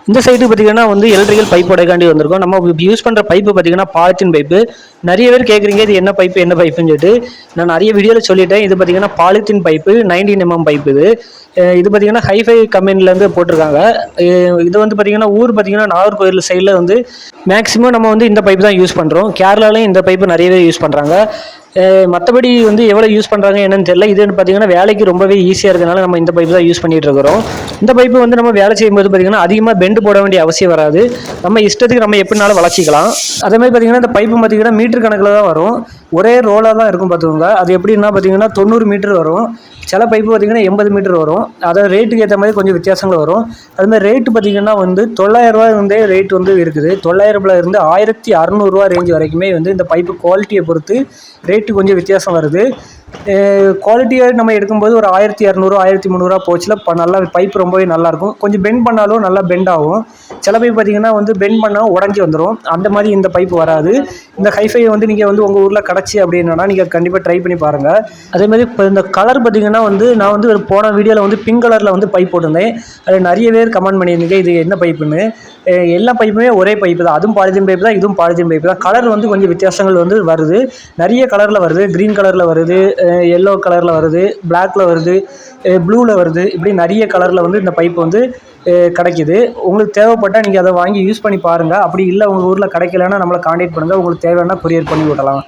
இந்த சைடு பார்த்தீங்கன்னா வந்து எலக்ட்ரிக்கல் பைப் உடைக்காண்டி வந்திருக்கும். நம்ம யூஸ் பண்ணுற பைப்பு பார்த்தீங்கன்னா பாலித்தீன் பைப்பு. நிறைய பேர் கேட்குறீங்க இது என்ன பைப்பு என்ன பைப்புன்னு சொல்லிட்டு. நான் நிறைய வீடியோவில் சொல்லிட்டேன். இது பார்த்தீங்கன்னா பாலித்தீன் பைப்பு 19 mm பைப்பு இது. இது பார்த்தீங்கன்னா ஹைஃபை கம்பெனிலேருந்து போட்டிருக்காங்க. இது வந்து பார்த்தீங்கன்னா ஊர் பார்த்தீங்கன்னா நாகர்கோவில் சைடில் வந்து மேக்ஸிமம் நம்ம வந்து இந்த பைப்பு தான் யூஸ் பண்ணுறோம். கேரளாலையும் இந்த பைப்பு நிறையவே யூஸ் பண்ணுறாங்க. மற்றபடி வந்து எவ்வளோ யூஸ் பண்ணுறாங்க என்னன்னு தெரியல. இது பார்த்தீங்கன்னா வேலைக்கு ரொம்பவே ஈஸியாக இருக்கிறதுனால நம்ம இந்த பைப்பு தான் யூஸ் பண்ணிட்டு இருக்கிறோம். இந்த பைப்பு வந்து நம்ம வேலை செய்யும்போது பார்த்தீங்கன்னா அதிகமாக பெண்டு போட வேண்டிய அவசியம் வராது. நம்ம இஷ்டத்துக்கு நம்ம எப்படினாலும் வளர்ச்சிக்கலாம். அதே மாதிரி பார்த்தீங்கன்னா இந்த பைப்பு பார்த்தீங்கன்னா மீட்டர் கணக்கில் தான் வரும். ஒரே ரோலாக தான் இருக்கும் பார்த்துக்கோங்க. அது எப்படின்னா பார்த்தீங்கன்னா 90 மீட்டர் வரும். சில பைப்பு பார்த்தீங்கன்னா 80 மீட்டர் வரும். அதாவது ரேட்டுக்கு ஏற்ற மாதிரி கொஞ்சம் வித்தியாசங்கள் வரும். அதுமாதிரி ரேட்டு பார்த்தீங்கன்னா வந்து 900 ரூபா இருந்தே ரேட் வந்து இருக்குது. 900 இருந்து 1600 ரூபா ரேஞ்ச் வரைக்குமே வந்து இந்த பைப்பு குவாலிட்டியை பொறுத்து ரேட்டு கொஞ்சம் வித்தியாசம் வருது. குவாலிட்டியாக நம்ம எடுக்கும்போது ஒரு 1200 1300 போச்சுல நல்லா பைப் ரொம்பவே நல்லாயிருக்கும். கொஞ்சம் பெண்ட் பண்ணாலும் நல்லா பெண்ட் ஆகும். சில பைப் பார்த்தீங்கன்னா வந்து பெண்ட் பண்ணால் உடஞ்சி வந்துடும். அந்த மாதிரி இந்த பைப்பு வராது. இந்த ஹைஃபை வந்து நீங்கள் வந்து உங்கள் ஊரில் கிடச்சி அப்படின்னா நீங்கள் கண்டிப்பாக ட்ரை பண்ணி பாருங்கள். அதேமாதிரி இப்போ இந்த கலர் பார்த்தீங்கன்னா வந்து நான் வந்து ஒரு போன வீடியோவில் வந்து பிங்க் கலரில் வந்து பைப் போட்டிருந்தேன். அது நிறைய பேர் கமெண்ட் பண்ணியிருந்தீங்க இது என்ன பைப்புன்னு. எல்லா பைப்புமே ஒரே பைப்பு தான். அதுவும் பாலித்தீன் பைப்பு தான், இதுவும் பாலித்தீன் பைப்பு தான். கலர் வந்து கொஞ்சம் வித்தியாசங்கள் வந்து வருது. நிறைய கலரில் வருது. க்ரீன் கலரில் வருது, எல்லோ கலரில் வருது, பிளாக்ல வருது, ப்ளூவில் வருது. இப்படி நிறைய கலரில் வந்து இந்த பைப்பு வந்து கிடைக்கிது. உங்களுக்கு தேவைப்பட்டால் நீங்கள் அதை வாங்கி யூஸ் பண்ணி பாருங்கள். அப்படி இல்லை உங்கள் ஊரில் கிடைக்கலன்னா நம்மளை காண்டாக்ட் பண்ணுங்கள். உங்களுக்கு தேவைன்னா கொரியர் பண்ணி விடலாம்.